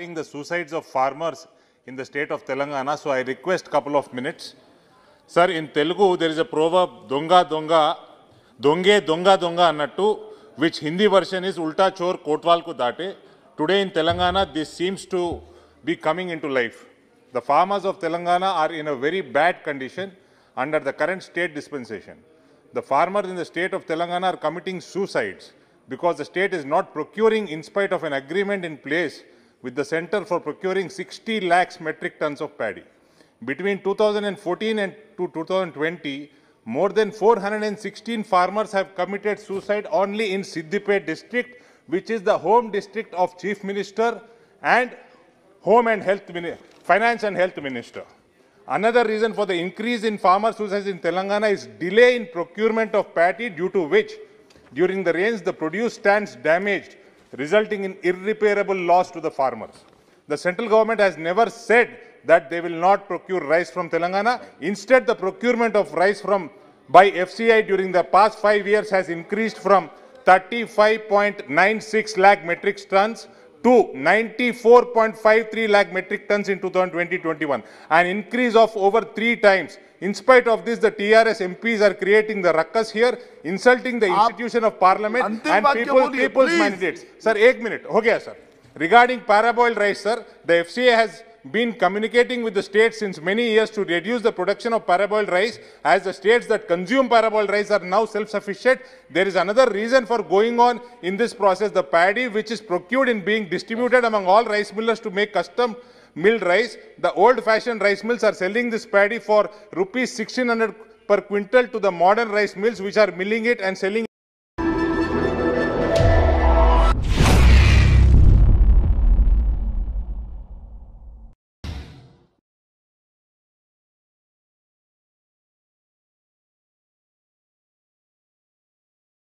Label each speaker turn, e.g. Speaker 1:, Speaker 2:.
Speaker 1: combating the suicides of farmers in the state of Telangana, so I request couple of minutes. Sir, in Telugu there is a proverb, donga donga, donge donga donga annattu, which Hindi version is ulta chor kotwal ko date. Today in Telangana, this seems to be coming into life. The farmers of Telangana are in a very bad condition under the current state dispensation. The farmers in the state of Telangana are committing suicides because the state is not procuring, in spite of an agreement in place with the center for procuring 60 lakhs metric tons of paddy. Between 2014 and 2020, more than 416 farmers have committed suicide only in Siddipet district, which is the home district of Chief Minister and Finance and Health Minister. Another reason for the increase in farmer suicides in Telangana is delay in procurement of paddy, due to which during the rains the produce stands damaged, resulting in irreparable loss to the farmers. The central government has never said that they will not procure rice from Telangana. Instead, the procurement of rice by FCI during the past 5 years has increased from 35.96 lakh metric tons to 94.53 lakh metric tons in 2020-21, an increase of over 3 times. In spite of this, the TRS MPs are creating the ruckus here, insulting the institution of parliament and people's mandates. Sir, 1 minute. Okay, sir. Regarding paraboiled rice, sir, the FCA has been communicating with the states since many years to reduce the production of paraboiled rice, as the states that consume paraboiled rice are now self-sufficient. There is another reason for going on in this process. The paddy which is procured and being distributed among all rice millers to make custom milled rice, the old-fashioned rice mills are selling this paddy for rupees 1600 per quintal to the modern rice mills, which are milling it and selling